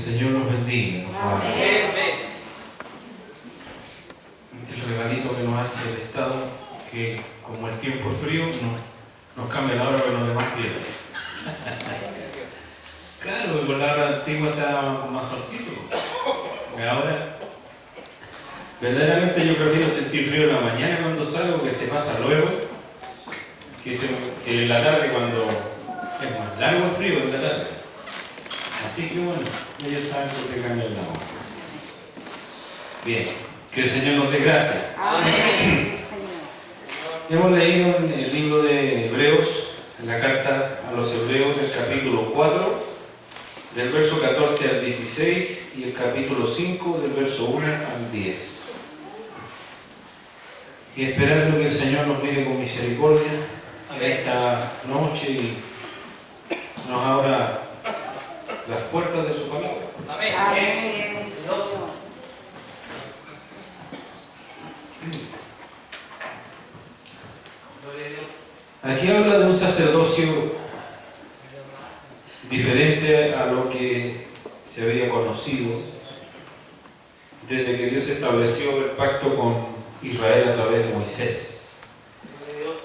Señor nos bendiga, nos guarde. Este regalito que nos hace el Estado, que como el tiempo es frío, nos cambia la hora para los demás días. Claro, porque con la hora antigua estaba con más solcito. Ahora, verdaderamente yo prefiero sentir frío en la mañana cuando salgo, que se pasa luego, que en la tarde cuando es más largo el frío en la tarde. Así que bueno, ellos saben por qué cambian la hora. Bien, que el Señor nos dé gracia. Amén. Hemos leído en el libro de Hebreos, en la carta a los Hebreos, el capítulo 4, del verso 14 al 16, y el capítulo 5, del verso 1 al 10. Y esperando que el Señor nos mire con misericordia esta noche y nos abra las puertas de su palabra. Amén. Aquí habla de un sacerdocio diferente a lo que se había conocido desde que Dios estableció el pacto con Israel a través de Moisés.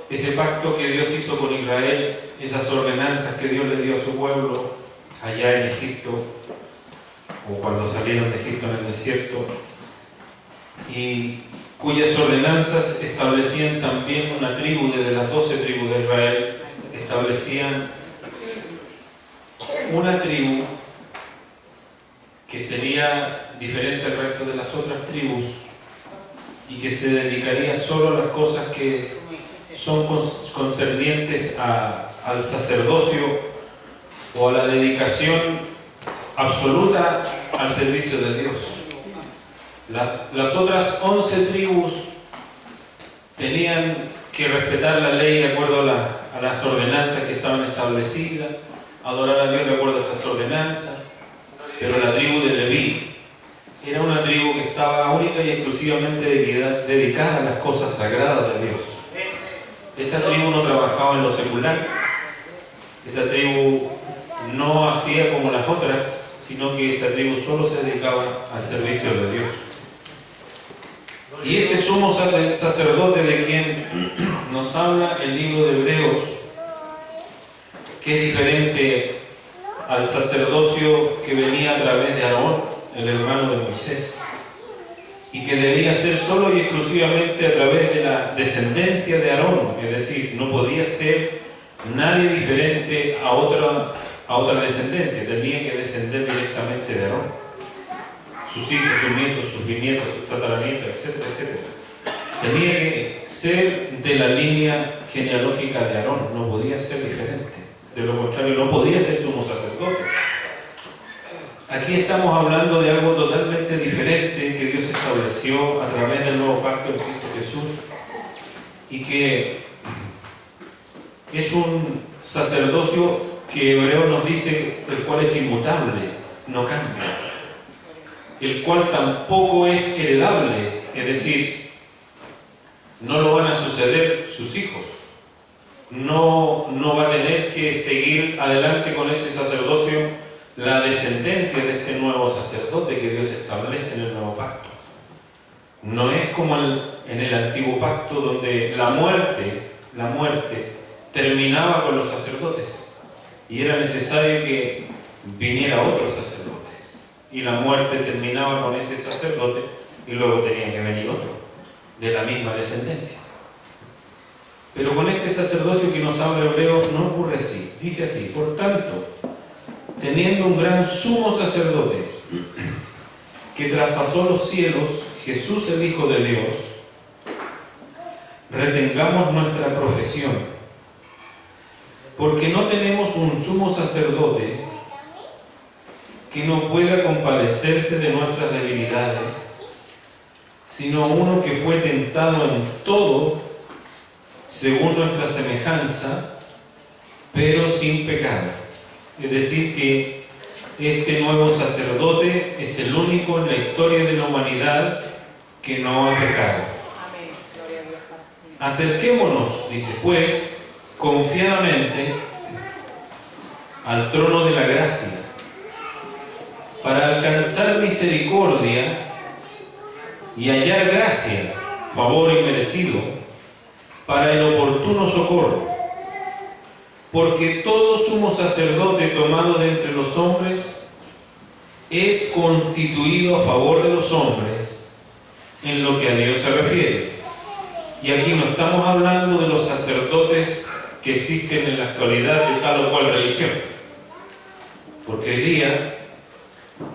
Ese pacto que Dios hizo con Israel, esas ordenanzas que Dios le dio a su pueblo allá en Egipto, o cuando salieron de Egipto en el desierto, y cuyas ordenanzas establecían también una tribu, desde las 12 tribus de Israel, establecían una tribu que sería diferente al resto de las otras tribus y que se dedicaría solo a las cosas que son concernientes al sacerdocio o a la dedicación absoluta al servicio de Dios. Las otras 11 tribus tenían que respetar la ley de acuerdo a las ordenanzas que estaban establecidas, adorar a Dios de acuerdo a esas ordenanzas, pero la tribu de Leví era una tribu que estaba única y exclusivamente dedicada a las cosas sagradas de Dios. Esta tribu no trabajaba en lo secular, esta tribu no hacía como las otras, sino que esta tribu solo se dedicaba al servicio de Dios. Y este sumo sacerdote de quien nos habla el libro de Hebreos, que es diferente al sacerdocio que venía a través de Aarón, el hermano de Moisés, y que debía ser solo y exclusivamente a través de la descendencia de Aarón, es decir, no podía ser nadie diferente a otra descendencia, tenía que descender directamente de Aarón. Sus hijos, sus nietos, sus bisnietos, sus tataranietos, etcétera, etcétera. Tenía que ser de la línea genealógica de Aarón, no podía ser diferente. De lo contrario, no podía ser sumo sacerdote. Aquí estamos hablando de algo totalmente diferente que Dios estableció a través del nuevo pacto en Cristo Jesús, y que es un sacerdocio que Hebreo nos dice, el cual es inmutable, no cambia, el cual tampoco es heredable, es decir, no lo van a suceder sus hijos, no va a tener que seguir adelante con ese sacerdocio la descendencia de este nuevo sacerdote que Dios establece en el nuevo pacto. No es como en el antiguo pacto, donde la muerte terminaba con los sacerdotes y era necesario que viniera otro sacerdote, y la muerte terminaba con ese sacerdote y luego tenía que venir otro de la misma descendencia. Pero con este sacerdocio que nos habla Hebreos no ocurre así. Dice así: por tanto, teniendo un gran sumo sacerdote que traspasó los cielos, Jesús el Hijo de Dios, retengamos nuestra profesión, porque no tenemos un sumo sacerdote que no pueda compadecerse de nuestras debilidades, sino uno que fue tentado en todo según nuestra semejanza, pero sin pecado. Es decir, que este nuevo sacerdote es el único en la historia de la humanidad que no ha pecado. Acerquémonos, dice, pues, confiadamente al trono de la gracia, para alcanzar misericordia y hallar gracia, favor inmerecido, para el oportuno socorro. Porque todo sumo sacerdote tomado de entre los hombres es constituido a favor de los hombres en lo que a Dios se refiere. Y aquí no estamos hablando de los sacerdotes que existen en la actualidad de tal o cual religión. Porque hoy día,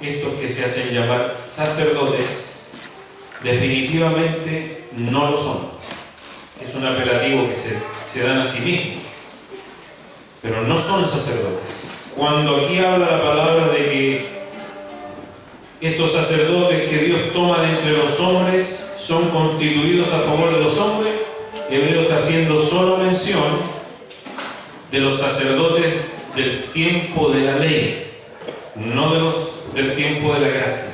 estos que se hacen llamar sacerdotes, definitivamente no lo son. Es un apelativo que se dan a sí mismos, pero no son sacerdotes. Cuando aquí habla la palabra de que estos sacerdotes que Dios toma de entre los hombres son constituidos a favor de los hombres, Hebreo está haciendo solo mención de los sacerdotes del tiempo de la ley, no de los del tiempo de la gracia.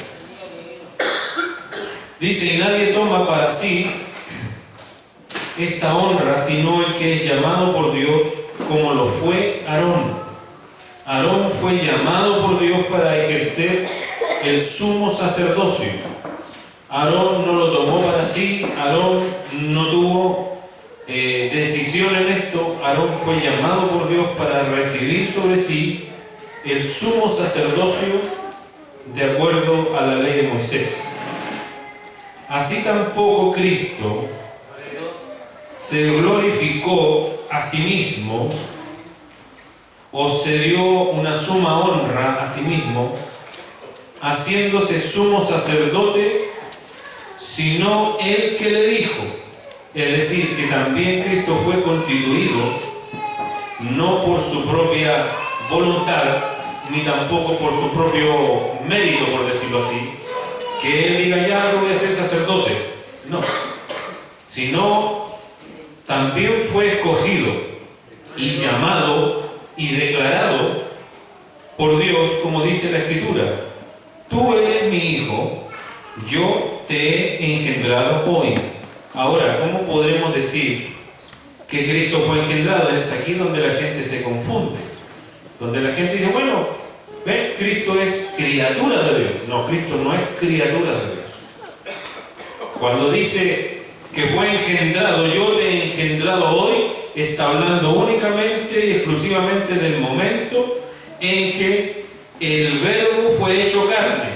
Dice, y nadie toma para sí esta honra, sino el que es llamado por Dios, como lo fue Aarón. Aarón fue llamado por Dios para ejercer el sumo sacerdocio. Aarón no lo tomó para sí, Aarón no tuvo decisión en esto. Aarón fue llamado por Dios para recibir sobre sí el sumo sacerdocio de acuerdo a la ley de Moisés. Así tampoco Cristo se glorificó a sí mismo o se dio una suma honra a sí mismo, haciéndose sumo sacerdote, sino el que le dijo. Es decir, que también Cristo fue constituido no por su propia voluntad, ni tampoco por su propio mérito, por decirlo así, que él diga, ya no voy a ser sacerdote. No, sino también fue escogido y llamado y declarado por Dios, como dice la Escritura: tú eres mi hijo, yo te he engendrado hoy. Ahora, ¿cómo podremos decir que Cristo fue engendrado? Es aquí donde la gente se confunde, donde la gente dice, bueno, ¿ves? Cristo es criatura de Dios. No, Cristo no es criatura de Dios. Cuando dice que fue engendrado, yo te he engendrado hoy, está hablando únicamente y exclusivamente del momento en que el Verbo fue hecho carne.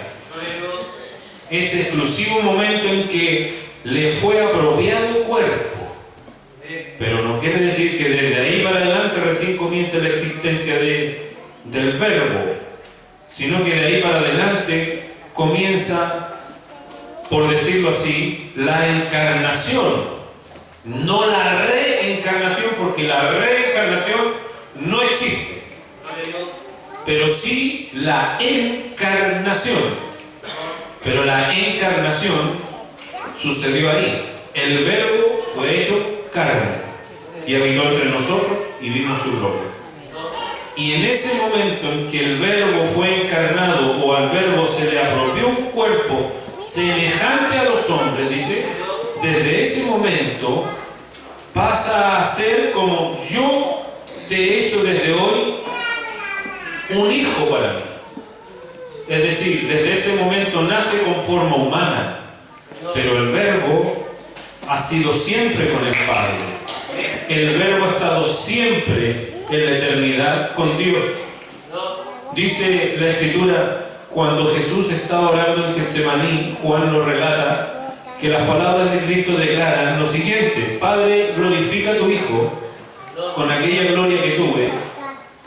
Ese exclusivo momento en que le fue apropiado cuerpo. Pero no quiere decir que desde ahí para adelante recién comienza la existencia del Verbo, sino que de ahí para adelante comienza, por decirlo así, la encarnación. No la reencarnación, porque la reencarnación no existe, pero sí la encarnación. Pero la encarnación sucedió ahí. El Verbo fue hecho carne y habitó entre nosotros y vimos su gloria. Y en ese momento en que el Verbo fue encarnado, o al Verbo se le apropió un cuerpo semejante a los hombres, dice, desde ese momento pasa a ser, como yo te he hecho desde hoy, un hijo para mí. Es decir, desde ese momento nace con forma humana, pero el Verbo ha sido siempre con el Padre. El Verbo ha estado siempre en la eternidad con Dios. Dice la Escritura, cuando Jesús estaba orando en Getsemaní, Juan lo relata, que las palabras de Cristo declaran lo siguiente: Padre, glorifica a tu Hijo con aquella gloria que tuve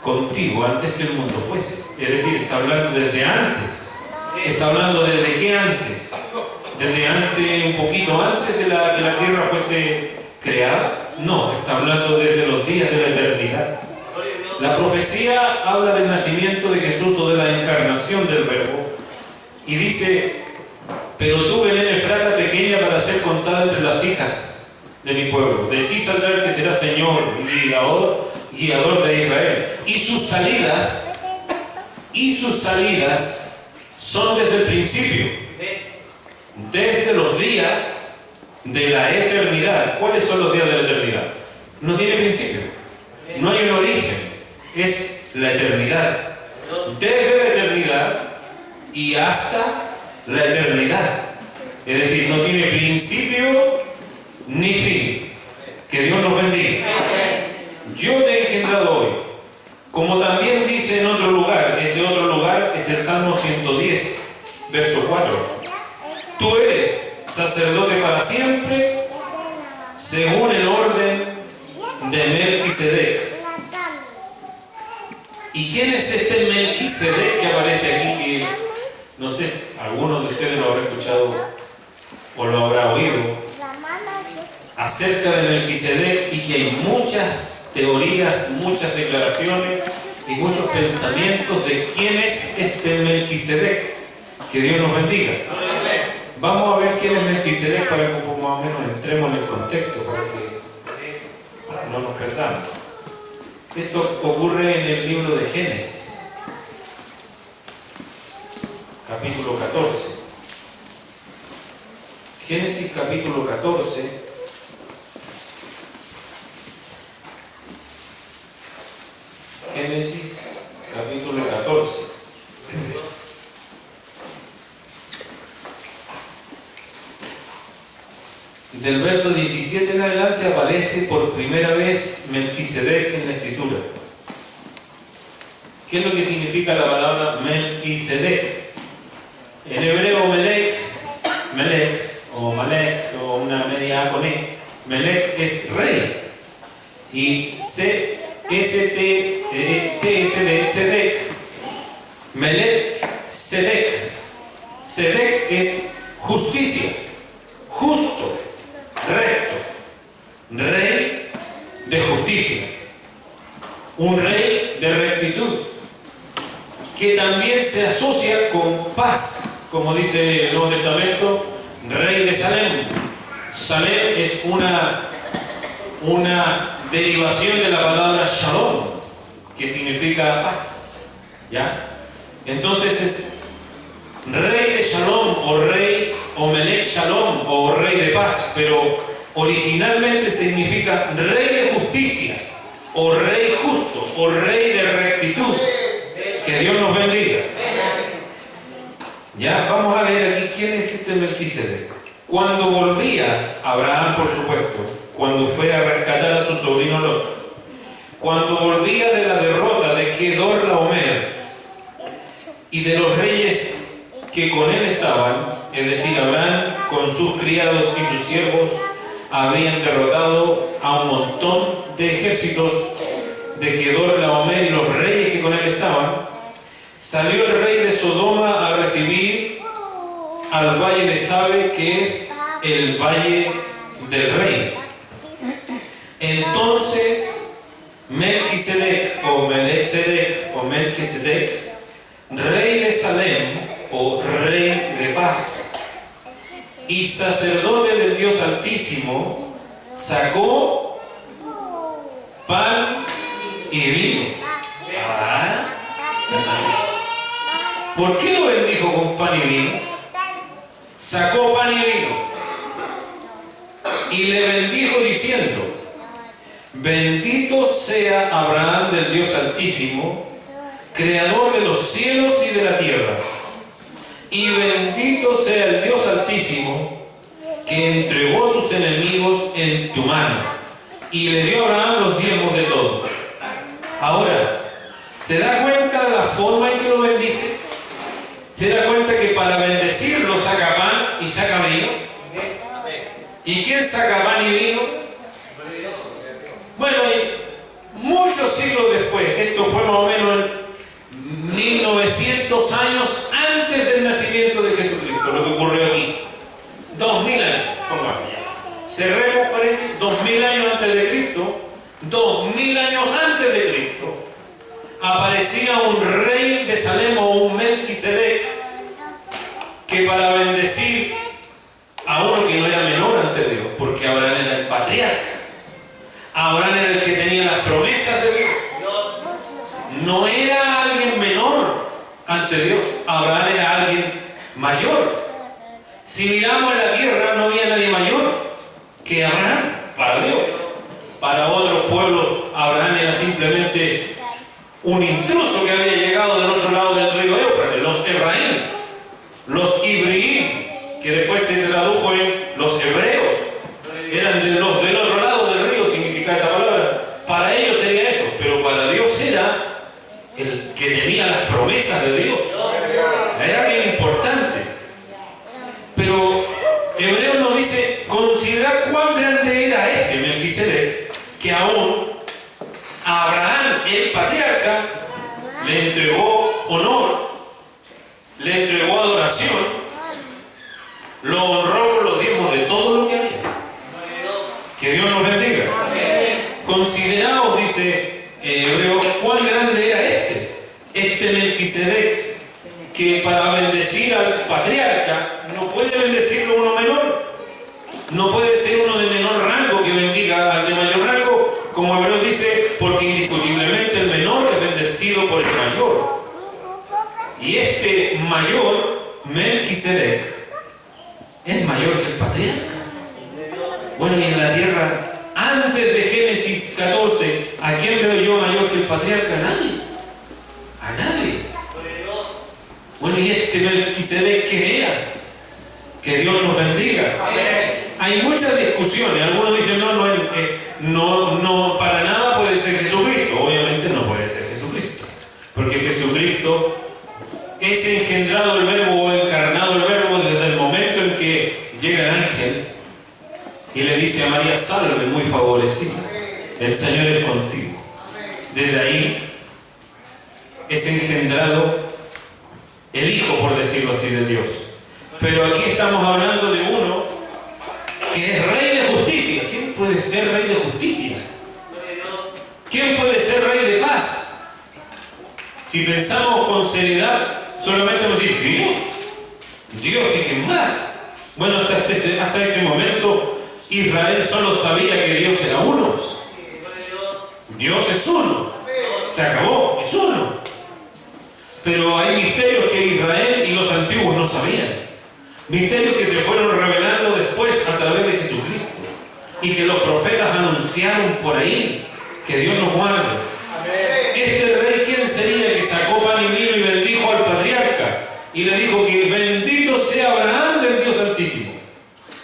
contigo antes que el mundo fuese. Es decir, está hablando desde antes. Está hablando desde qué antes. Desde antes, un poquito antes de que la tierra fuese creada. No, está hablando desde los días de la eternidad. La profecía habla del nacimiento de Jesús o de la encarnación del Verbo, y dice: pero tú, Belén Efrata, pequeña para ser contada entre las hijas de mi pueblo, de ti saldrá el que será Señor y guiador de Israel. Y sus salidas son desde el principio, desde los días de la eternidad. ¿Cuáles son los días de la eternidad? No tiene principio, no hay un origen, es la eternidad. Desde la eternidad y hasta la eternidad. Es decir, no tiene principio ni fin. Que Dios nos bendiga. Yo te he engendrado hoy. Como también dice en otro lugar, ese otro lugar es el Salmo 110, verso 4. Tú eres sacerdote para siempre, según el orden de Melquisedec. ¿Y quién es este Melquisedec que aparece aquí? Que no sé, algunos de ustedes lo habrán escuchado o lo habrá oído acerca de Melquisedec, y que hay muchas teorías, muchas declaraciones y muchos pensamientos de quién es este Melquisedec. Que Dios nos bendiga. Vamos a ver quién es Melquisedec para que más o menos entremos en el contexto, para que no nos perdamos. Esto ocurre en el libro de Génesis, capítulo 14. Génesis capítulo 14. Génesis capítulo 14. Del verso 17 en adelante aparece por primera vez Melquisedec en la Escritura. ¿Qué es lo que significa la palabra Melquisedec? En hebreo Melech o Malek o una media A con E. Melech es rey. Y Sedec. Melech Sedec. Sedec es justicia, justo, recto, rey de justicia, un rey de rectitud, que también se asocia con paz, como dice el Nuevo Testamento, rey de Salem. Salem es una derivación de la palabra shalom, que significa paz, ¿ya? Entonces es rey de shalom o rey o melech shalom o rey de paz, pero originalmente significa rey de justicia o rey justo o rey de rectitud. Que Dios nos bendiga. Ya, vamos a leer aquí quién es este Melquisedec. Cuando volvía Abraham, por supuesto, cuando fue a rescatar a su sobrino Lot, cuando volvía de la derrota de Kedorlaomer y de los reyes que con él estaban, es decir, Abraham con sus criados y sus siervos habían derrotado a un montón de ejércitos de Kedorlaomer y los reyes que con él estaban, salió el rey de Sodoma a recibir al valle de Sabe, que es el valle del rey. Entonces Melquisedec o Melquisedec, rey de Salem o rey de paz y sacerdote del Dios Altísimo, sacó pan y vino. ¿Por qué lo bendijo con pan y vino? Sacó pan y vino y le bendijo diciendo: bendito sea Abraham del Dios Altísimo, creador de los cielos y de la tierra, y bendito sea el Dios Altísimo que entregó tus enemigos en tu mano y le dio a Abraham los diezmos de todo. Ahora, ¿se da cuenta la forma en que lo bendice? ¿Se da cuenta que para bendecirlo saca pan y saca vino? ¿Y quién saca pan y vino? Bueno, y muchos siglos después, esto fue más o menos en 1900 años antes del nacimiento de Jesucristo, lo que ocurrió aquí. 2000 años, pongamos. Cerremos paréntesis, 2000 años antes de Cristo, 2000 años antes de Cristo, aparecía un rey de Salem o un Melquisedec que para bendecir a uno que no era menor ante Dios, porque Abraham era el patriarca, Abraham era el que tenía las promesas de Dios, no era alguien menor ante Dios, Abraham era alguien mayor. Si miramos en la tierra, no había nadie mayor que Abraham para Dios. Para otros pueblos, Abraham era simplemente un intruso que había llegado del otro lado del río Éufrates, los Efraín. Los Ibriim, que después se tradujo en los hebreos, eran de los del otro lado del río, significa esa palabra. Para ellos sería eso, pero para Dios era el que tenía las promesas de Dios. Era bien importante. Pero Hebreos nos dice, considera cuán grande era este Melquisedec, que aún a Abraham, el patriarca, le entregó honor, le entregó adoración, lo honró por los diezmos de todo lo que había. Que Dios nos bendiga. Consideraos, dice Hebreos, cuán grande era este Melquisedec, que para bendecir al patriarca no puede bendecirlo uno menor, no puede ser uno de menor rango que bendiga al de mayor rango, como Hebreos dice, porque indiscutiblemente el menor es bendecido por el mayor. Y este mayor, Melquisedec, es mayor que el patriarca. Bueno, y en la tierra, antes de Génesis 14, ¿a quién veo yo mayor que el patriarca? A nadie. A nadie. Bueno, y este Melquisedec, ¿quién era? Que Dios nos bendiga. Hay muchas discusiones. Algunos dicen, no, para nada puede ser Jesucristo. Obviamente no puede ser Jesucristo. Porque Jesucristo es engendrado el verbo o encarnado el verbo desde el momento en que llega el ángel y le dice a María, salve, muy favorecida, el Señor es contigo. Desde ahí es engendrado el Hijo, por decirlo así, de Dios. Pero aquí estamos hablando de uno que es Rey de justicia. ¿Quién puede ser Rey de justicia? ¿Quién puede ser Rey de paz? Si pensamos con seriedad, solamente vamos a decir, Dios y quién más. Bueno, hasta ese momento Israel solo sabía que Dios era uno. Dios es uno. Se acabó, es uno. Pero hay misterios que Israel y los antiguos no sabían. Misterios que se fueron revelando después a través de Jesucristo. Y que los profetas anunciaron por ahí. Que Dios nos guarde. Este rey, ¿quién sería que sacó pan y vino y bendijo al patriarca? Y le dijo que bendito sea Abraham del Dios Altísimo,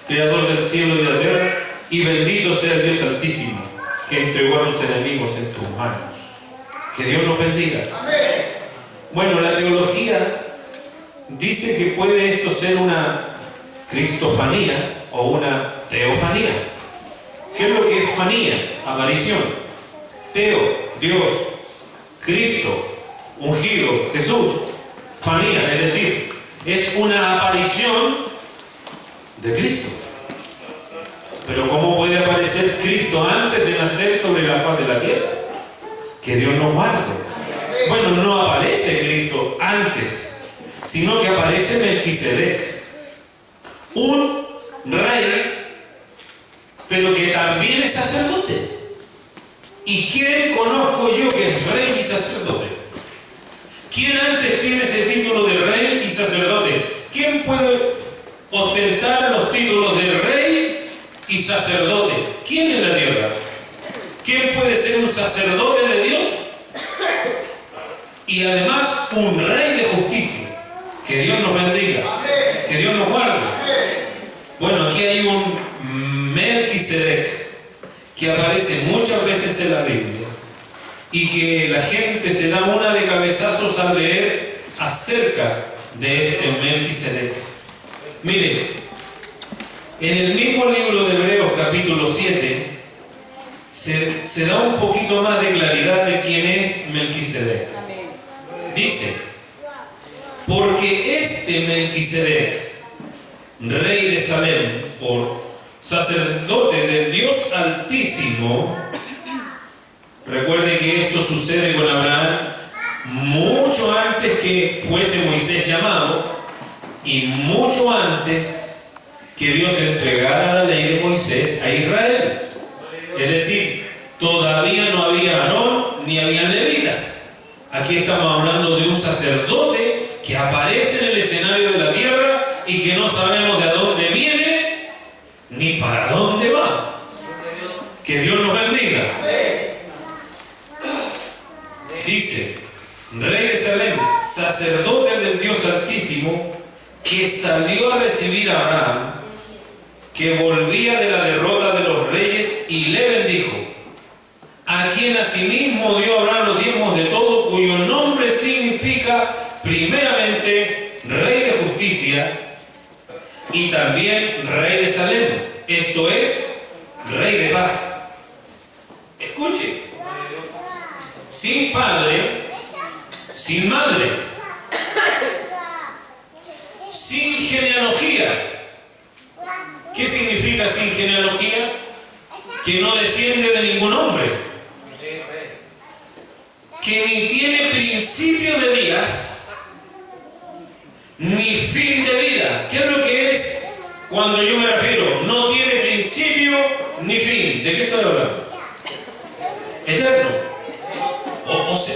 creador del cielo y de la tierra, y bendito sea el Dios Altísimo, que entregó a los enemigos en tus manos. Que Dios nos bendiga. Bueno, la teología dice que puede esto ser una cristofanía o una teofanía. ¿Qué es lo que es fanía? Aparición. Teo, Dios. Cristo, ungido, Jesús. Fanía, es decir, es una aparición de Cristo. Pero ¿cómo puede aparecer Cristo antes de nacer sobre la faz de la tierra? Que Dios nos guarde. Bueno, no aparece Cristo antes, sino que aparece Melquisedec, un rey, pero que también es sacerdote. ¿Y quién conozco yo que es rey y sacerdote? ¿Quién antes tiene ese título de rey y sacerdote? ¿Quién puede ostentar los títulos de rey y sacerdote? ¿Quién en la tierra? ¿Quién puede ser un sacerdote de Dios? Y además un rey de justicia. Que Dios nos bendiga. Que Dios nos guarde. Bueno, aquí hay un Melquisedec que aparece muchas veces en la Biblia y que la gente se da una de cabezazos al leer acerca de este Melquisedec. Mire, en el mismo libro de Hebreos capítulo 7 se da un poquito más de claridad de quién es Melquisedec. Dice, porque este Melquisedec, rey de Salem, por sacerdote del Dios Altísimo, recuerde que esto sucede con Abraham mucho antes que fuese Moisés llamado y mucho antes que Dios entregara la ley de Moisés a Israel. Es decir, todavía no había Aarón ni había levitas. Aquí estamos hablando de un sacerdote que aparece en el escenario de la tierra y que no sabemos de dónde viene ni para dónde va. Que Dios nos bendiga. Dice, rey de Salem, sacerdote del Dios Altísimo, que salió a recibir a Abraham, que volvía de la derrota de los reyes, y le bendijo, a quien asimismo dio Abraham los diezmos de todo, cuyo nombre significa primeramente Rey de Justicia y también Rey de Salem, esto es, Rey de Paz. Escuche, sin padre, sin madre, sin genealogía. ¿Qué significa sin genealogía? Que no desciende de ningún hombre, que ni tiene principio de días, ni fin de vida. ¿Qué es lo que es cuando yo me refiero? No tiene principio ni fin. ¿De qué estoy hablando? Eterno.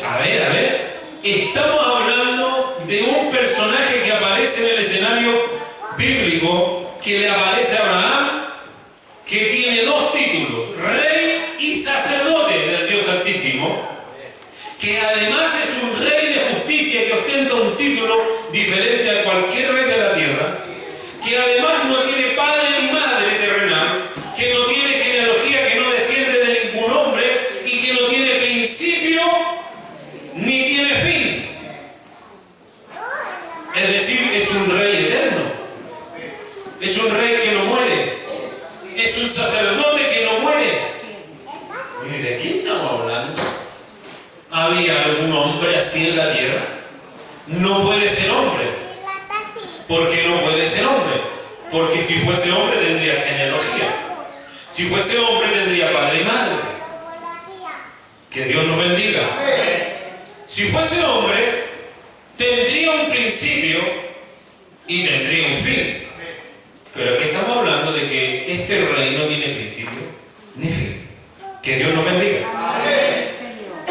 A ver. Estamos hablando de un personaje que aparece en el escenario bíblico, que le aparece a Abraham, que tiene dos títulos, rey y sacerdote del Dios Altísimo, que además es un rey de justicia que ostenta un título diferente a cualquier rey de la tierra, que además no tiene padre ni madre terrenal, que no tiene genealogía, que no desciende de ningún hombre y que no tiene principio ni tiene fin. Es decir, es un rey eterno, es un rey que no muere, es un sacerdote que no muere. ¿Y de quién estamos hablando? ¿Había algún hombre así en la tierra? No puede ser hombre. ¿Por qué no puede ser hombre? Porque si fuese hombre tendría genealogía. Si fuese hombre tendría padre y madre. Que Dios nos bendiga. Si fuese hombre tendría un principio y tendría un fin. Pero aquí estamos hablando de que este rey no tiene principio ni fin. Que Dios nos bendiga.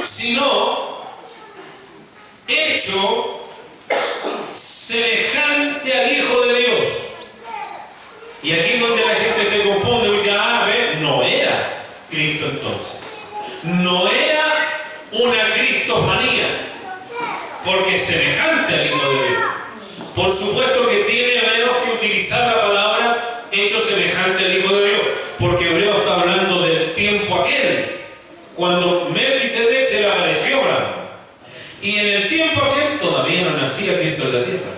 Sino hecho semejante al Hijo de Dios. Y aquí es donde la gente se confunde y dice, no era Cristo entonces. No era una cristofanía, porque es semejante al Hijo de Dios. Por supuesto que tiene Hebreos que utilizar la palabra hecho semejante al Hijo de Dios, porque Hebreo está hablando del tiempo aquel, cuando Melquisedec se le apareció a Abraham. Y en el tiempo aquel todavía no nacía Cristo en la tierra.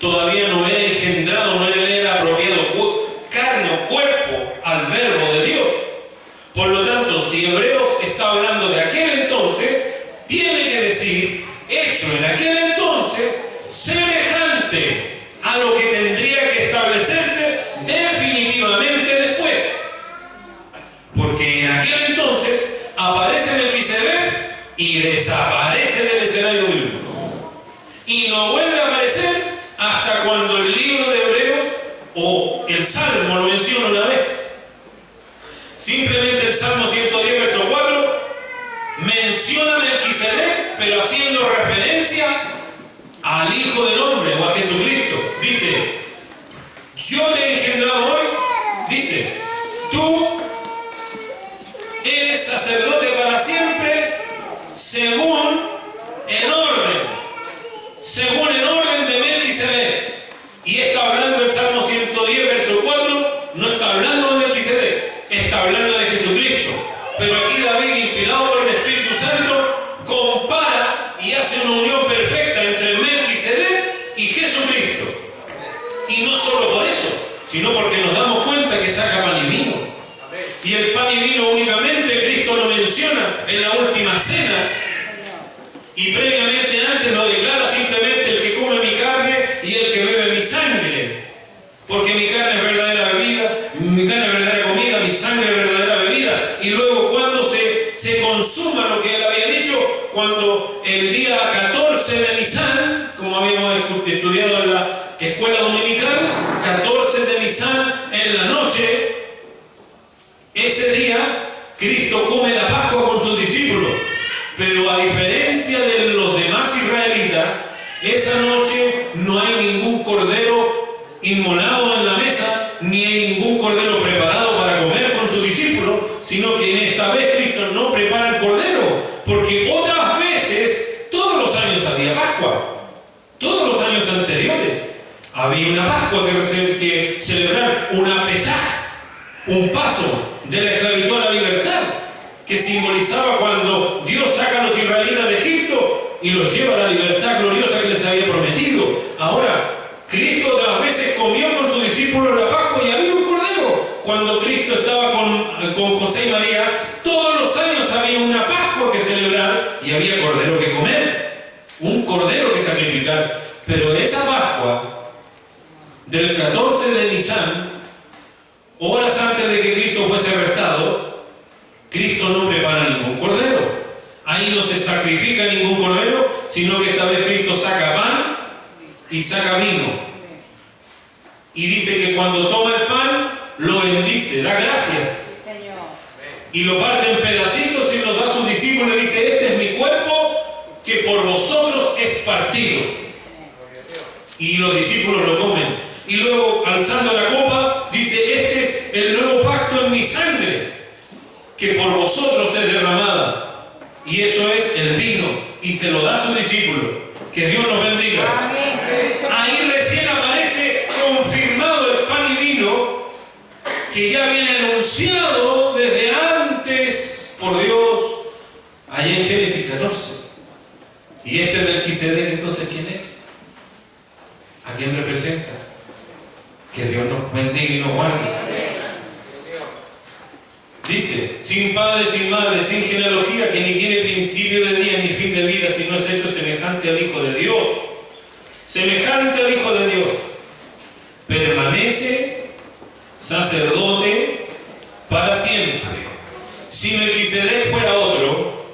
Todavía no era engendrado, no le era apropiado carne o cuerpo al verbo de Dios. Por lo tanto, si Hebreos está hablando de aquel entonces, tiene que decir, hecho en aquel entonces, semejante a lo que tendría que establecerse definitivamente después. Porque en aquel entonces aparece Melquisedec y desaparece del escenario bíblico. Y no vuelve a aparecer hasta cuando el libro de Hebreos o el Salmo lo menciona una vez. Simplemente el Salmo 110, verso 4, menciona a Melquisedec, pero haciendo referencia al Hijo del Hombre o a Jesucristo. Dice, yo te he engendrado hoy, dice, tú eres sacerdote para siempre, según el orden de Melquisedec. Y está hablando el Salmo 110, verso 4, no está hablando de Melquisedec, está hablando de Jesucristo. Pero aquí David, inspirado por el Espíritu Santo, compara y hace una unión perfecta entre Melquisedec y Jesucristo. Y no solo por eso, sino porque nos damos cuenta que saca pan y vino. Y el pan y vino únicamente Cristo lo menciona en la última cena. Y previamente antes lo declara simplemente el que come mi carne y el que bebe mi sangre. Porque mi carne es verdadera bebida, mi carne es verdadera comida, mi sangre es verdadera bebida. Y luego cuando se consuma lo que él había dicho, cuando el día 14 de Nisan, como habíamos estudiado en la escuela dominical, 14 de Nisan en la noche, ese día Cristo come la Pascua con sus discípulos. Pero a diferencia de los demás israelitas, esa noche no hay ningún cordero inmolado en la mesa, ni hay ningún cordero preparado para comer con sus discípulos, sino que en esta vez Cristo no prepara el cordero, porque otras veces, todos los años había Pascua, todos los años anteriores había una paso de la esclavitud a la libertad, que simbolizaba cuando Dios saca a los israelitas de Egipto y los lleva a la libertad gloriosa que les había prometido. Ahora, Cristo otras veces comió con sus discípulos la Pascua y había un cordero. Cuando Cristo estaba con José y María, todos los años había una Pascua que celebrar y había cordero que comer, un cordero que sacrificar. Pero esa Pascua del 14 de Nisan, horas antes de que Cristo fuese arrestado, Cristo no prepara ningún cordero. Ahí no se sacrifica ningún cordero, sino que esta vez Cristo saca pan y saca vino. Y dice que cuando toma el pan, lo bendice, da gracias. Y lo parte en pedacitos y nos da a sus discípulos y le dice: este es mi cuerpo que por vosotros es partido. Y los discípulos lo comen. Y luego, alzando la copa, dice: este es el nuevo pacto en mi sangre, que por vosotros es derramada. Y eso es el vino. Y se lo da a sus discípulos. Que Dios nos bendiga. Ahí recién aparece confirmado el pan y vino, que ya viene anunciado desde antes por Dios, allá en Génesis 14. Y este Melquisedec, entonces, ¿quién es? ¿A quién representa? Que Dios nos bendiga y nos guarde. Dice: sin padre, sin madre, sin genealogía, que ni tiene principio de día ni fin de vida, sino es hecho semejante al Hijo de Dios. Semejante al Hijo de Dios. Permanece sacerdote para siempre. Si Melquisedec fuera otro,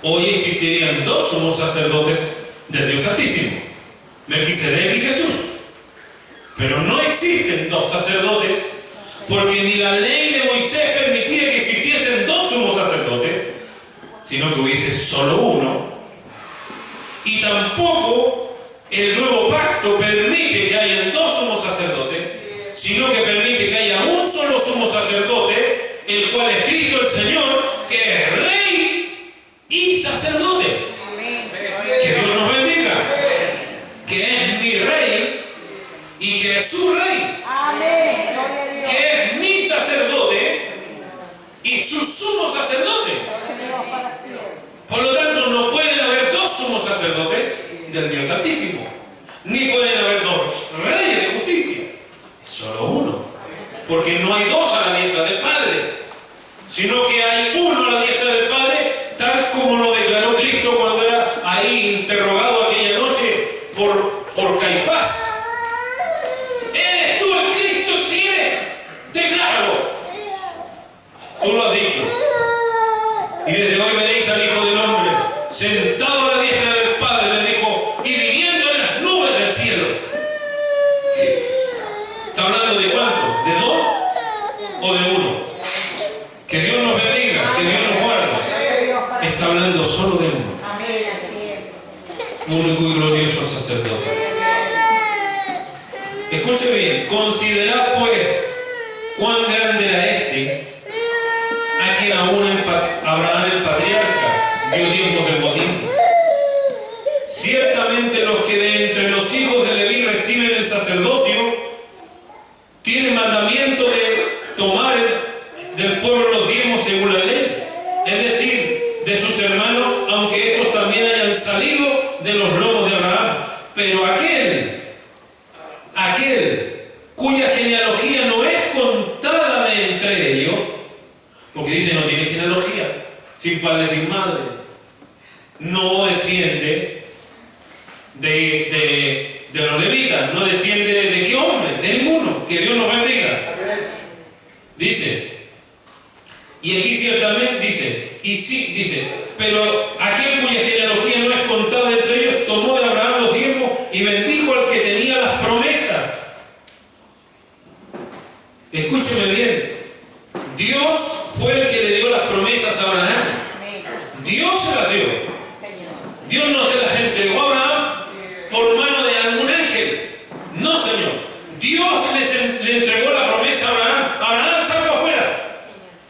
hoy existirían dos sumos sacerdotes del Dios Altísimo: Melquisedec y Jesús. Pero no existen dos sacerdotes, porque ni la ley de Moisés permitía que existiesen dos sumos sacerdotes, sino que hubiese solo uno. Y tampoco el nuevo pacto permite que haya dos sumos sacerdotes, sino que permite que haya un solo sumo sacerdote, el cual es Cristo el Señor, que es Rey y sacerdote. Que Dios nos bendiga. Que es mi Rey y que es su Rey. Que es mi sacerdote y su sumo sacerdote. Por lo tanto, no pueden haber dos sumos sacerdotes del Dios Altísimo, ni pueden haber dos reyes de justicia. Es solo uno, porque no hay dos a la diestra del Padre, sino que hay uno a la diestra del Padre, tal como lo declaró Cristo cuando era ahí interrogado aquella noche por Caifás. ¿Eres tú el Cristo? Sí eres. Decláralo. Tú lo has dicho. Y desde hoy veréis al Hijo del Hombre sentado a la diestra del Padre, le dijo, y viniendo en las nubes del cielo. ¿Está hablando de cuánto? ¿De dos o de uno? Que Dios nos bendiga, que Dios nos guarde. Está hablando solo de uno. Único y glorioso sacerdote. Escuche bien: considerad pues cuán grande era este, a quien aún Abraham el patriarca dio tiempos del bautismo. Ciertamente los que de entre los hijos de Leví reciben el sacerdocio tienen mandamiento de tomar del pueblo los diezmos según la ley, es decir, de sus hermanos, aunque estos también hayan salido de los lomos de Abraham. Pero aquel cuya genealogía no es contada de entre ellos, porque dice no tiene genealogía, sin padre, sin madre, no desciende de los levitas, no desciende de qué hombre, de ninguno. Que Dios nos bendiga. Dice, y aquí ciertamente dice, y sí, dice, pero aquel cuya genealogía no es contada entre ellos tomó de Abraham los diezmos y bendijo al que tenía las promesas. Escúcheme bien, Dios fue el que le dio las promesas a Abraham. Dios se las dio. Dios no se las entregó a Abraham por mano de algún ángel. No, Señor. Dios le entregó la promesa a Abraham. Abraham, salga afuera.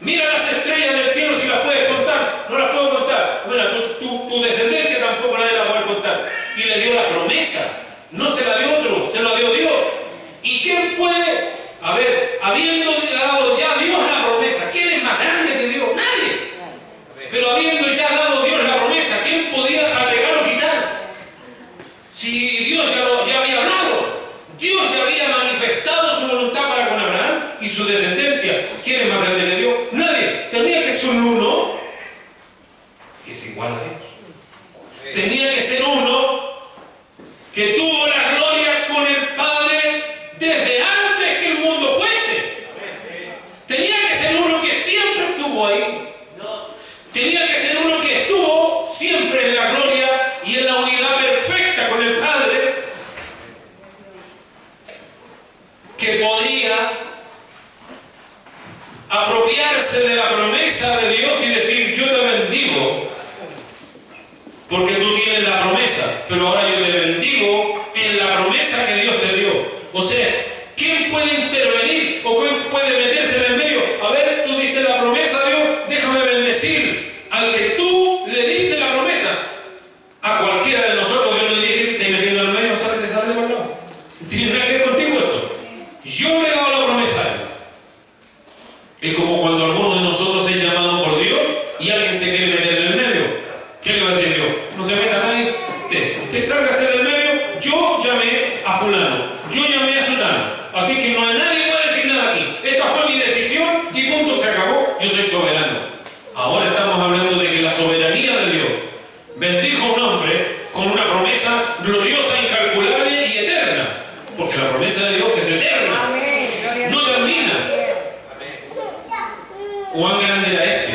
Mira las estrellas del cielo si las puedes contar. No las puedo contar. Bueno, tu descendencia tampoco nadie la va a poder contar. Y le dio la promesa. No se la dio otro, se la dio Dios. ¿Y quién puede? A ver, habiendo dado ya Dios la agarrarse de la promesa de Dios y decir, yo te bendigo, porque tú tienes la promesa, pero ahora yo te bendigo en la promesa que Dios te dio. O sea, ¿quién puede intervenir o quién puede meterse en el medio? A ver, tú diste la promesa a Dios, déjame bendecir al que tú le diste la promesa. A cualquiera de nosotros, yo no diría que esté metiendo en el medio, sale de por el lado. ¿Tiene nada que ver contigo esto? Yo le he dado la promesa a él. Es como cuando alguno de nosotros es llamado por Dios y alguien se quiere meter en el medio. ¿Qué le va a decir Dios? No se meta nadie. Usted sálgase del medio. Yo llamé a fulano. Yo llamé a sutano. Así que no hay nadie que pueda decir nada aquí. Esta fue mi decisión y punto, se acabó. Yo soy soberano. Ahora estamos hablando de que la soberanía de Dios bendijo a un hombre con una promesa gloriosa, incalculable y eterna. Porque la promesa de Dios es eterna. No termina. Cuán grande era este,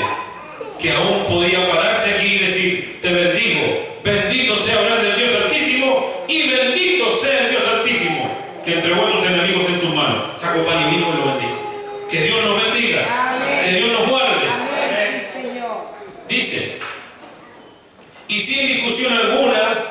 que aún podía pararse aquí y decir, te bendigo, bendito sea grande el Dios Altísimo y bendito sea el Dios Altísimo, que entregó a tus enemigos en tus manos. Sacó pan y vino y lo bendijo. Que Dios nos bendiga. Amén. Que Dios nos guarde. Amén. Dice, y sin discusión alguna,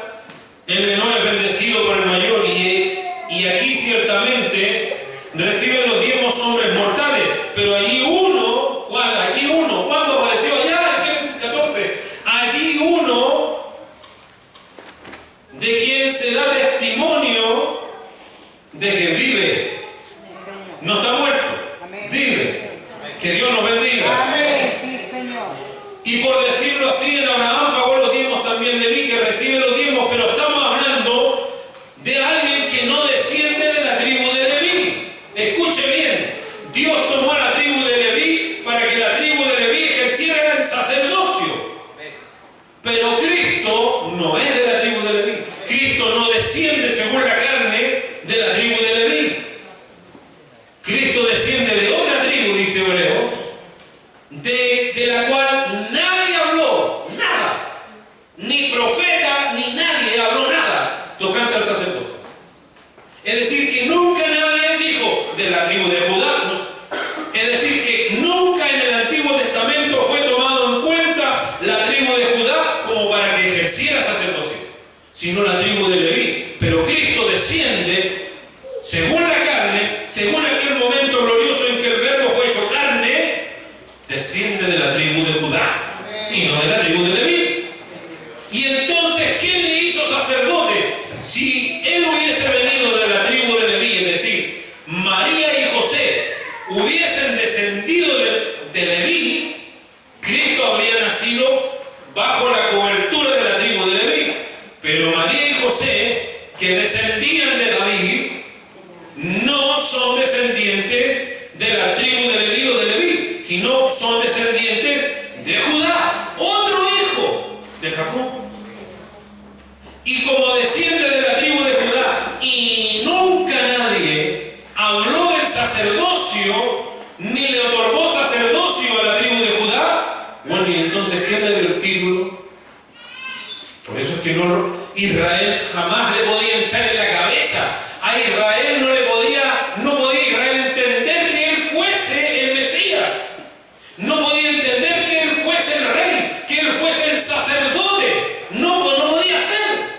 el menor es bendecido por el mayor, y aquí ciertamente reciben los diezmos hombres mortales, pero allí uno, ¿cuándo apareció allá en Génesis 14? Allí uno de quien se da testimonio de que vive, no está muerto, vive. Que Dios nos bendiga. Amén. Sí, Señor. Y por decirlo así, en Abraham pagó los diezmos también Leví, que recibe los diezmos, pero estamos hablando de alguien que no desciende de la tribu de Leví. Escuche bien, Dios tomó a la tribu de Leví para que la tribu de Leví ejerciera el sacerdocio. Pero Cristo no es de la tribu de Leví. Cristo no desciende según la carne de la tribu de Leví. Cristo desciende de otra tribu, dice Hebreos, de la cual nadie habló, nada. Ni profeta, ni nadie habló nada tocante al sacerdocio. Es decir, que nunca nadie dijo de la tribu de Judá. No. Es decir, que nunca en el Antiguo Testamento fue tomado en cuenta la tribu de Judá como para que ejerciera sacerdocio, sino la tribu de Leví. Pero Cristo desciende según la carne, según aquel momento glorioso en que el Verbo fue hecho carne, desciende de la tribu de Judá y no de la tribu de Leví. Y entonces, ¿quién le hizo sacerdote? Si él hubiese venido de la tribu de Leví, es decir, María y José hubiesen descendido de Leví, Cristo habría nacido bajo la cobertura de la tribu de Leví. Pero María y José, que descendían de David, no son descendientes de la tribu de Leví o de Leví, sino son descendientes de Judá, otro hijo de Jacob. Y como desciende de la tribu de Judá, y nunca nadie habló del sacerdocio, ni le otorgó sacerdocio a la tribu de Judá, bueno, y entonces, ¿qué le dio el título? Por eso es que Israel jamás le podía echar en la cabeza. A Israel no podía Israel entender que él fuese el Mesías. No podía entender que él fuese el rey, que él fuese el sacerdote. No podía ser.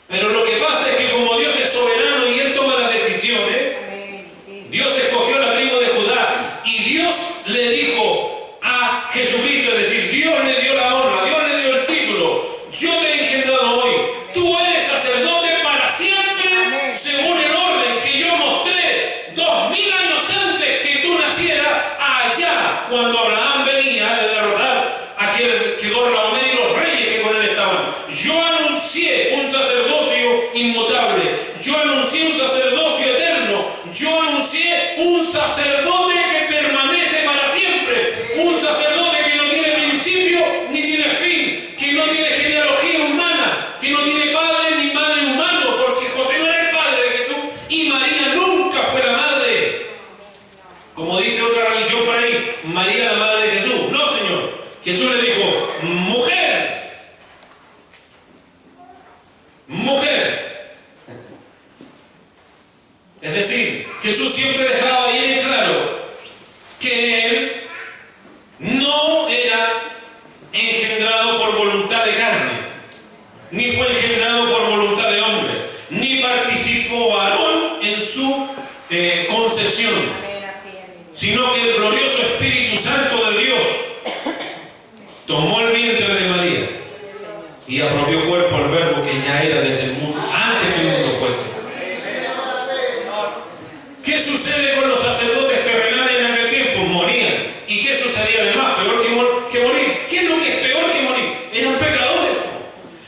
Pero lo que pasa es que como Dios es soberano y él toma las decisiones, Dios escogió la tribu de Judá y Dios le dijo a Jesucristo, es decir, Dios le dio la honra, Dios le dio el título. Yo te he engendrado hoy. Tú eres sacerdote para siempre, según el orden que yo mostré 2000 años antes que tú nacieras, allá cuando Abraham venía de derrotar a aquel que Dorlaomer y los reyes que con él estaban. Yo anuncié un sacerdocio inmutable. Yo anuncié un sacerdocio eterno. Yo anuncié un sacerdote que permanece para siempre. Un sacerdote que no tiene principio ni tiene fin. Que no tiene genealogía humana. Que no tiene padre ni madre humano. Porque José no era el padre de Jesús. Y María nunca fue la madre. Como dice otra religión por ahí, María la madre de Jesús. No, Señor. Jesús le dijo, mujer. Es decir, Jesús siempre dejaba bien claro que él Espíritu Santo de Dios tomó el vientre de María y apropió cuerpo al Verbo que ya era desde el mundo, antes que el mundo fuese. ¿Qué sucede con los sacerdotes terrenales en aquel tiempo? Morían. ¿Y qué sucedía además? Peor que morir. ¿Qué es lo que es peor que morir? Eran pecadores.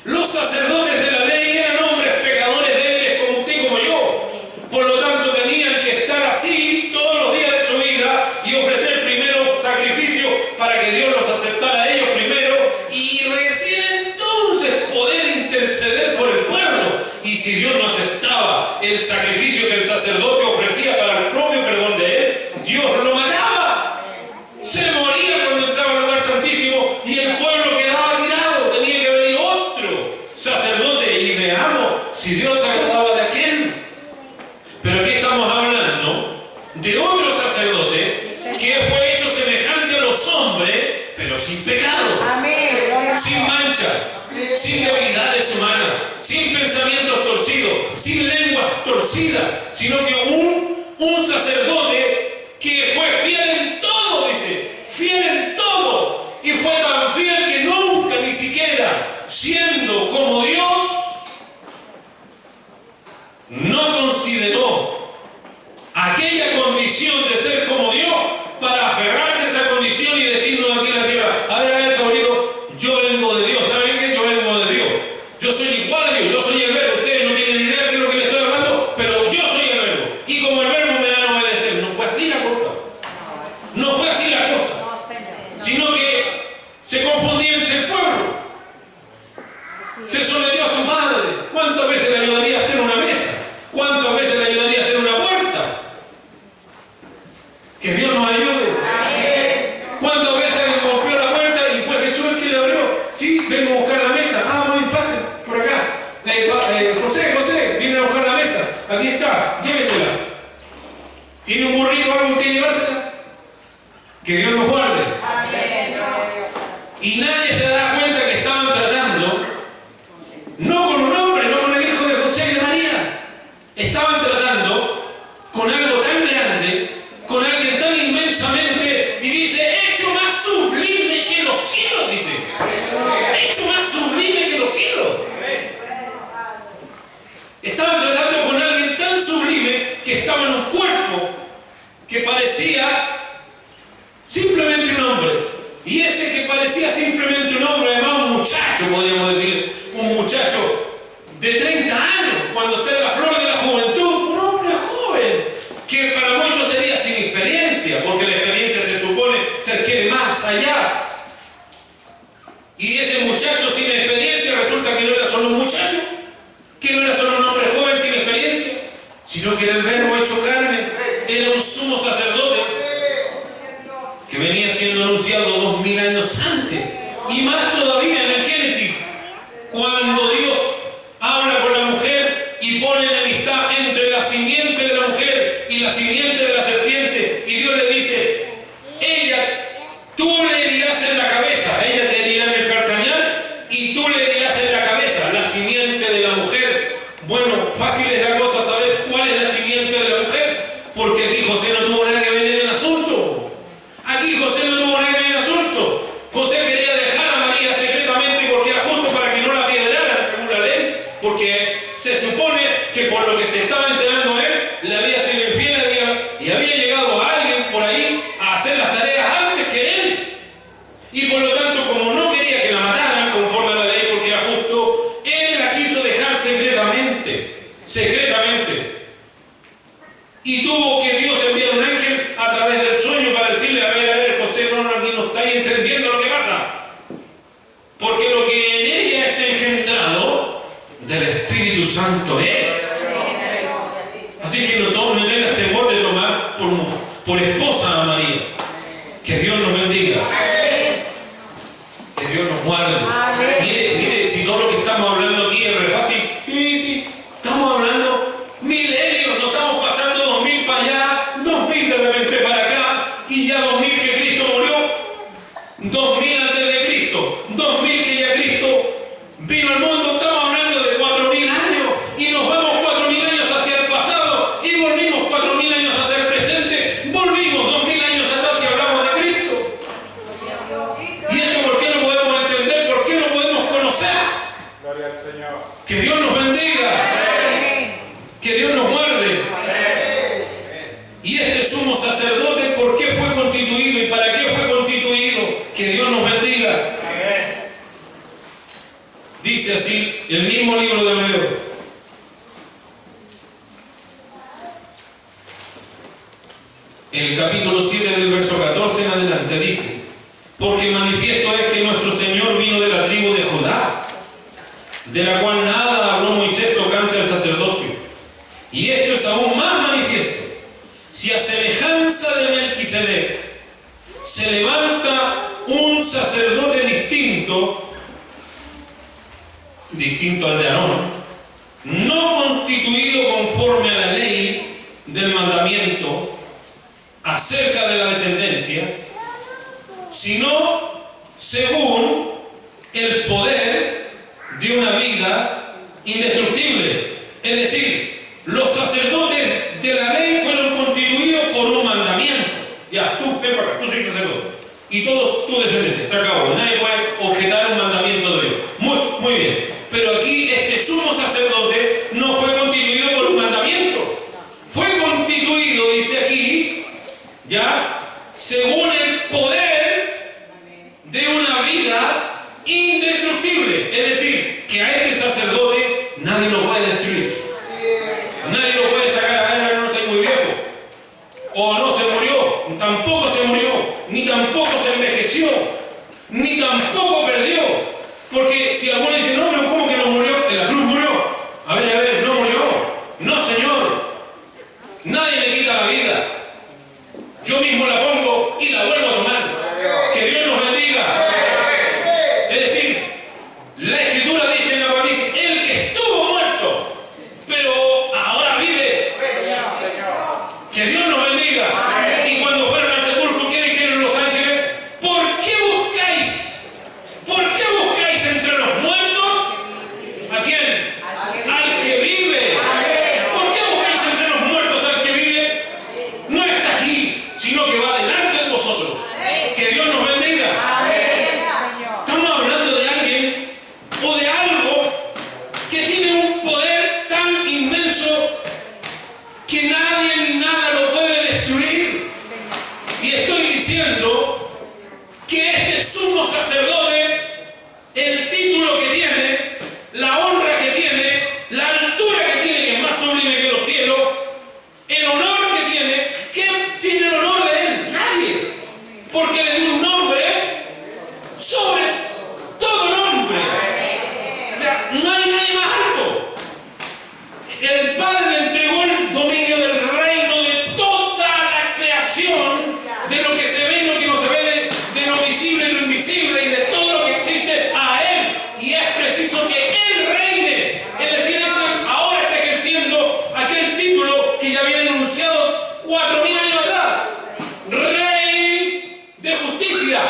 Los sacerdotes de la ley eran hombres pecadores débiles como usted y como yo. Por lo tanto tenían que estar así todos los días de su vida y ofrecer primero sacrificio para que Dios los aceptara a ellos primero y recién entonces poder interceder por el pueblo. Y si Dios no aceptaba el sacrificio que el sacerdote ofrecía para el propio perdón de él, Dios lo mataba. Se moría cuando entraba al lugar santísimo y el pueblo quedaba tirado. Tenía que venir otro sacerdote y veamos si Dios se agradaba de aquel. Pero aquí estamos hablando de otro sacerdote que fue hecho semejante a los hombres, pero sin pecado, sin mancha, sin debilidades humanas, sin pensamientos torcidos, sin lenguas torcidas, sino que un sacerdote que fue fiel en todo, dice, fiel en todo, y fue tan fiel que nunca, ni siquiera siendo como Dios, no consideró aquella condición de ser como Dios para aferrarse a esa condición y decirnos aquí en la tierra: a ver, cabrito, yo vengo de Dios. ¿Saben qué? Yo vengo de Dios. Yo soy igual a Dios, yo soy el Verbo. Ustedes no tienen idea de lo que les estoy hablando, pero yo soy el Verbo. Y como el Verbo me van a obedecer. No fue así la cosa. No fue así la cosa. Sino que se confundía entre el pueblo. Se sometió a su madre. ¿Cuántas veces le ayudaría a hacer una mesa? ¿Cuántas veces le ayudaría a hacer una puerta? Que Dios nos ayude. ¿Cuántas veces le golpeó la puerta y fue Jesús el que le abrió? Sí, vengo a buscar la mesa. Ah, muy pasen por acá. José, viene a buscar la mesa. Aquí está, llévesela. ¿Tiene un burrito o algo que llevársela? Que Dios nos guarde. Y nadie se da cuenta que estaban tratando, no con un hombre, no con el hijo de José y de María. Estaban tratando con algo tan grande, con alguien tan inmensamente, y dice, hecho más sublime que los cielos, dice. Hecho más sublime que los cielos. Estaban tratando con alguien tan sublime que estaba en un cuerpo que parecía simplemente un hombre. Y ese que parecía simplemente un hombre, además un muchacho, podríamos decir, un muchacho de 30 años, cuando está en la flor de la juventud, un hombre joven, que para muchos sería sin experiencia, porque la experiencia se supone ser que más allá. Y ese muchacho sin experiencia resulta que no era solo un muchacho, que no era solo un hombre joven sin experiencia, sino que era el Verbo hecho carne, era un sumo sacerdote que venía siendo anunciado 2000 años antes, y más todavía en el Génesis, cuando Dios habla con la mujer y pone enemistad entre la simiente de la mujer y la simiente de la serpiente, y Dios le dice, tú le herirás en la cabeza, ella te herirá en el calcañar, y tú le herirás en la cabeza, la simiente de la mujer. Bueno, fácil es la cosa saber cuál es la simiente de la mujer, porque aquí José no tuvo nada que ver en el asunto. Aquí José no tuvo nada que ver en el asunto. José quería dejar a María secretamente porque era justo para que no la apedrearan según la ley, porque se supone que por lo que se estaba enterando él, le había sido infiel y había llegado a alguien por ahí a hacer las tareas antes que él. Y por lo tanto, como no quería que la mataran conforme a la ley porque era justo, él la quiso dejar secretamente. Y tuvo que Dios enviar un ángel a través del sueño para decirle, a ver, José, no, aquí no estáis entendiendo lo que pasa. Porque lo que en ella es engendrado del Espíritu Santo es. Así que no tengas temor de tomar por esposa a María. Que Dios nos bendiga. Que Dios nos guarde. Mire, si todo lo que estamos hablando aquí es re fácil. Sí, estamos hablando milenios, no estamos pasando 2000 para allá, 2000 de repente para acá, y ya 2000 que Cristo murió, 2000 antes de Cristo, 2000 que ya Cristo vino al mundo. Estamos hablando de 4000 años, y nos vamos 4000 años hacia el pasado, y volvimos 4000 años hacia el presente, volvimos 2000 años atrás y hablamos de Cristo. El mismo libro de Hebreos. El capítulo 7 del verso 14 en adelante dice: porque manifiesto es que nuestro Señor vino de la tribu de Judá, de la cual nada habló Moisés tocante al sacerdocio. Y esto es aún más manifiesto, si a semejanza de Melquisedec se levanta un sacerdote distinto al de Aarón, no constituido conforme a la ley del mandamiento acerca de la descendencia, sino según el poder de una vida indestructible. Es decir, los sacerdotes de la ley fueron constituidos por un mandamiento. Ya, tú, ven para acá, tú soy sacerdote. Y todo tu descendencia, se acabó. Nadie puede objetar un mandamiento de Dios. Muy bien. Pero aquí este sumo sacerdote no fue constituido por un mandamiento. Fue constituido, dice aquí, ya, según el poder de una vida indestructible. Es decir, que a este sacerdote nadie lo puede destruir. Nadie lo puede sacar a él, no está muy viejo. O no se murió, tampoco se murió, ni tampoco se envejeció, ni tampoco perdió. Porque si alguno dice, no, pero ¿cómo que no murió? En la cruz murió. A ver, no murió. No, Señor. Nadie le quita la vida. Yo mismo la pongo y la vuelvo a tomar. Que Dios nos bendiga. Es decir, la Escritura dice en Apocalipsis, el que estuvo muerto, pero ahora vive. Que Dios nos bendiga. Y cuando fueron al sepulcro, ¿qué dijeron los ángeles? ¿Por qué buscáis entre los muertos? ¿A quién? Al que vive. ¿Por qué buscáis entre los muertos al que vive? No está aquí, sino que va delante de vosotros. Que Dios nos bendiga. Estamos hablando de alguien o de algo que tiene un poder tan inmenso que nadie ni nada lo puede destruir. Y estoy diciendo que este sumo sacerdote, el título que tiene, la honra que tiene, la altura que tiene, que es más sublime que los cielos, el honor que tiene, ¿quién tiene el honor de él? Nadie. Porque le dio un nombre sobre todo nombre. O sea, no hay nadie más alto. El Padre le entregó el dominio del reino de toda la creación, de lo que se ve y lo que no se ve, de lo visible y lo invisible, y de todo lo que existe a Él. Y es preciso que Él reine. Es decir, ahora está ejerciendo aquel título que ya viene enunciado 4000 años atrás. Rey de justicia.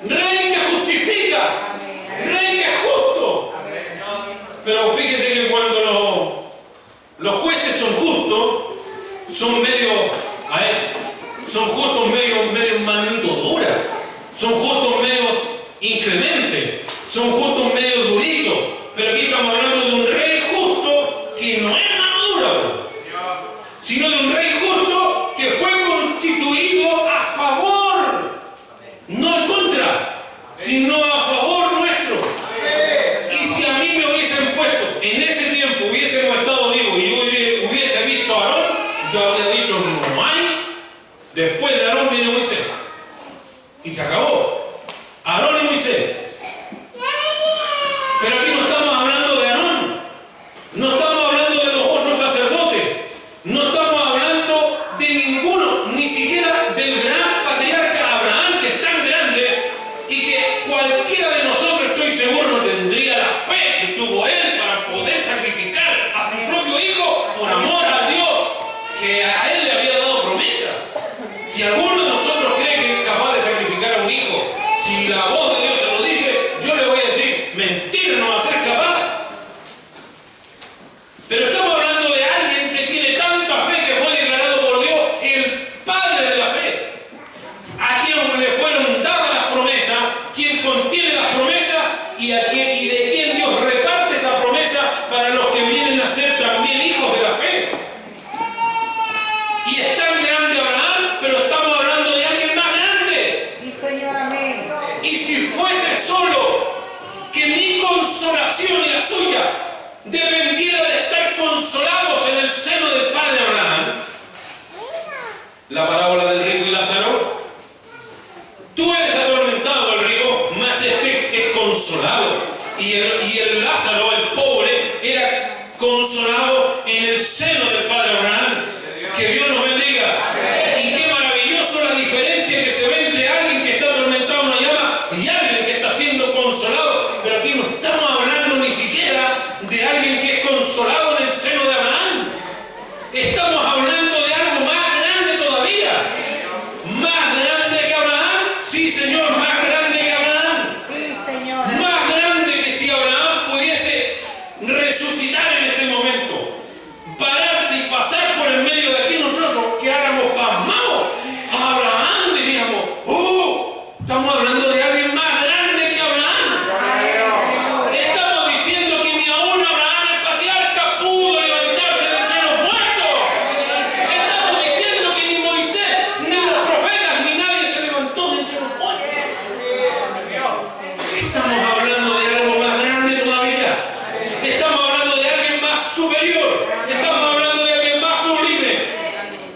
Rey que justifica. Rey que es justo. Pero fíjese que cuando los jueces son justos, son justos medio manito dura, son justos medio inclementes, son justos medio duritos. Pero aquí estamos hablando de un rey justo que no es mano dura, sino de un rey justo que fue constituido a favor, no en contra, sino a favor nuestro. Y si a mí me hubiesen puesto, en ese tiempo hubiésemos estado vivos y yo hubiese visto a Aarón, yo habría dicho, no hay. Después de Aarón viene Moisés. Y se acabó. Aarón y Moisés. Pero aquí no estamos hablando de Aarón. No estamos hablando de los otros sacerdotes. No estamos hablando de ninguno, ni siquiera del gran patriarca Abraham, que es tan grande y que cualquiera de nosotros, estoy seguro, no tendría la fe que tuvo él para poder sacrificar a su propio hijo por amor a Dios, que a él le había dado promesa. Si alguno de nosotros cree que es capaz de sacrificar a un hijo y el Lázaro, el pobre, era consolado en el seno del Padre Abraham. Que Dios nos bendiga. Y qué maravilloso la diferencia que se ve entre alguien que está atormentado en una llama y alguien que está siendo consolado. Pero aquí no estamos hablando ni siquiera de alguien que es consolado en el seno de Abraham. Estamos hablando de algo más grande todavía. Más grande que Abraham. Sí, Señor, más grande que Abraham. Sí, Señor. Más grande que si Abraham pudiese resucitar en este momento. Pararse y pasar por el medio de aquí, nosotros quedáramos pasmados. A Abraham diríamos, estamos hablando de alguien más grande que Abraham. Estamos diciendo que ni aún Abraham el patriarca pudo levantarse de entre los muertos. Estamos diciendo que ni Moisés, ni los profetas, ni nadie se levantó de entre los muertos. Estamos hablando de algo más grande todavía. Estamos hablando de alguien más superior. Estamos hablando de alguien más sublime.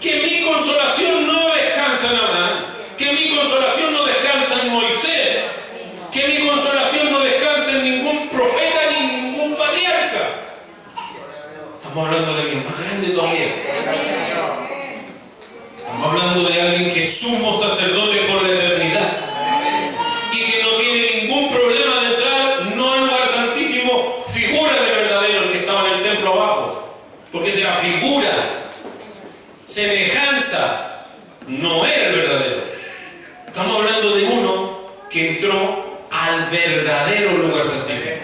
Que mi consolación no descansa en Abraham. Que mi consolación no descansa en Moisés. Que mi consolación no descansa en ningún profeta ni ningún patriarca. Estamos hablando de alguien más grande todavía. Estamos hablando de alguien que es sumo sacerdote por la eternidad. Y que no tiene ningún problema de entrar, no al lugar santísimo, figura del verdadero, el que estaba en el templo abajo. Porque esa era figura, semejanza, no era el verdadero. Estamos hablando de uno que entró al verdadero lugar santísimo.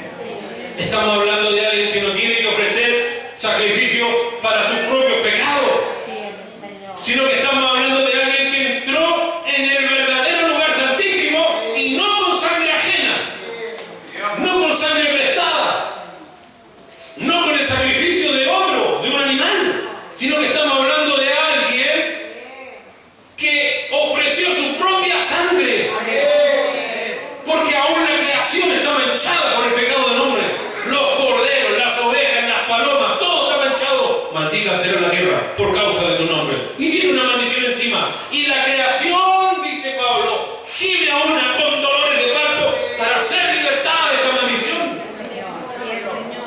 Estamos hablando de alguien que no tiene que ofrecer sacrificio para sus propios pecados, sino que estamos hablando de alguien que entró en el verdadero lugar santísimo y no con sangre ajena, no con sangre prestada, no con el sacrificio de otro, de un animal, sino que estamos hablando de alguien que ofreció su propia sangre, porque aún la creación está manchada por el pecado del hombre. Los corderos, las ovejas, las palomas, todo está manchado. Maldita será la tierra por causa de tu nombre. Y tiene una maldición encima. Y la creación, dice Pablo, gime aún con dolores de parto para ser libertada de esta maldición.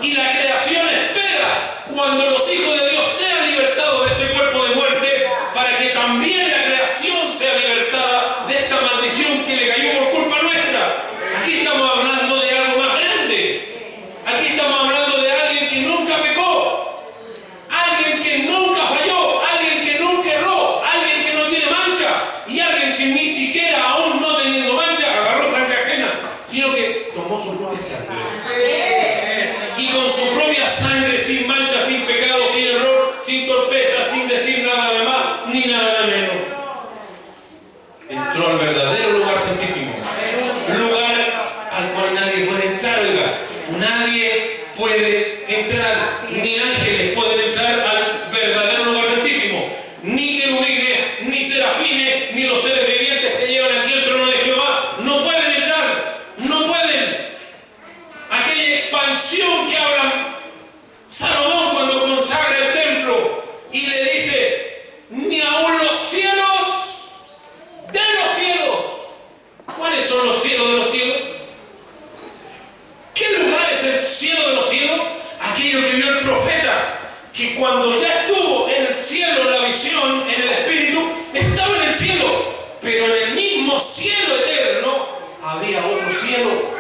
Y la creación espera cuando los hijos de Dios sean libertados de este cuerpo de muerte, para que también la creación sea libertada de esta maldición que le cayó por culpa nuestra. Aquí estamos hablando de algo más grande. Aquí estamos hablando de alguien que nunca pecó, alguien que nunca falló, alguien que nunca erró, alguien que no tiene mancha y alguien que ni siquiera, aún no teniendo mancha, agarró sangre ajena, sino que tomó su propia sangre. Y con su propia sangre, sin mancha, sin pecado, sin error, sin torpeza, sin decir nada de más ni nada de menos, entró al verdadero lugar santísimo, lugar al cual nadie puede entrar. Oiga, nadie puede entrar, ni ángeles pueden entrar al verdadero lugar santísimo, ni querubines, ni serafines, ni los seres vivientes que llevan aquí el trono de Jehová, no pueden entrar, no pueden. Aquella expansión que habla Salomón cuando consagra el templo y le dice, ni aún los cielos de los cielos. ¿Cuáles son los cielos de los cielos? ¿Qué lugar es el cielo de los cielos? Aquello que vio el profeta, que cuando ya estuvo en el cielo, en la visión, en el espíritu, estaba en el cielo, pero en el mismo cielo eterno había otro cielo,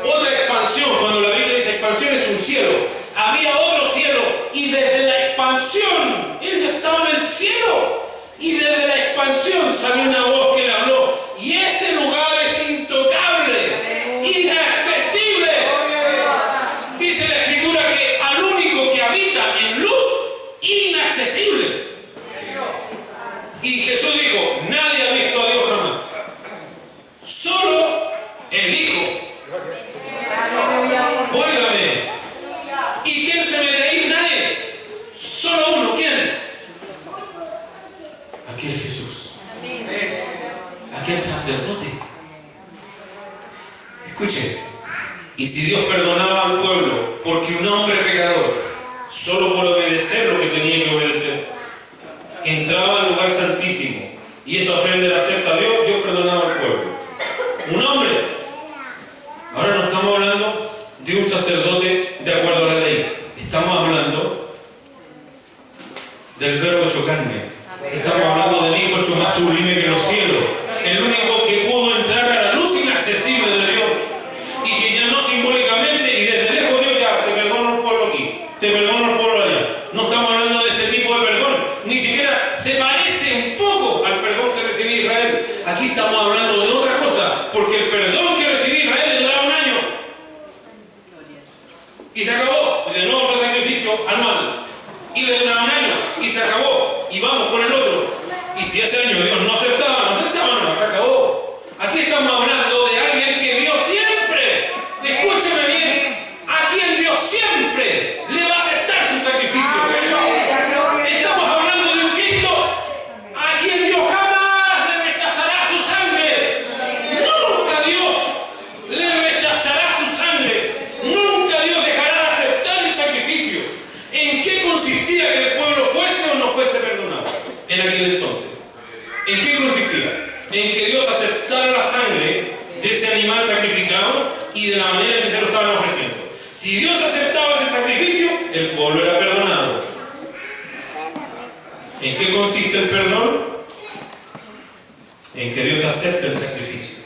otra expansión. Cuando la Biblia dice expansión, es un cielo. Había otro cielo, y desde la expansión, él ya estaba en el cielo, y desde la expansión salió una voz que le habló, y ese lugar es intocable, inaccesible. Dice la Escritura que al único que habita en luz, inaccesible. Y Jesús dijo, nadie ha visto a Dios jamás, solo el Hijo. Óigame, ¿y quién se mete ahí? Nadie, solo uno. ¿Quién? Aquel Jesús, aquel sacerdote. Escuche, y si Dios perdonaba al pueblo porque un hombre pecador, solo por obedecer lo que tenía que obedecer, entraba al lugar santísimo, y esa ofrenda la acepta Dios, Dios perdonaba al pueblo. Un hombre. Ahora no estamos hablando el único que pudo entrar a la luz inaccesible de Dios, y que ya no simbólicamente y desde lejos Dios ya te perdono el pueblo aquí, te perdono el pueblo allá. No estamos hablando de ese tipo de perdón, ni siquiera se parece un poco al perdón que recibió Israel. Aquí estamos hablando de otra cosa, porque el perdón que recibió Israel le duraba un año y se acabó, y de nuevo fue sacrificio anual y le duraba un año y se acabó, y vamos con el otro. Y si ese año Dios no aceptaba, no, se acabó. Aquí estamos hablando de alguien que Dios siempre, escúcheme bien, a quien Dios siempre le va a aceptar su sacrificio. Estamos hablando de un Cristo a quien Dios jamás le rechazará su sangre. Nunca Dios le rechazará su sangre. Nunca Dios dejará de aceptar el sacrificio. ¿En qué consistía que el pueblo fuese o no fuese perdonado en aquel entonces? ¿En qué consistía? En que Dios aceptara la sangre de ese animal sacrificado y de la manera en que se lo estaban ofreciendo. Si Dios aceptaba ese sacrificio, el pueblo era perdonado. ¿En qué consiste el perdón? En que Dios acepta el sacrificio.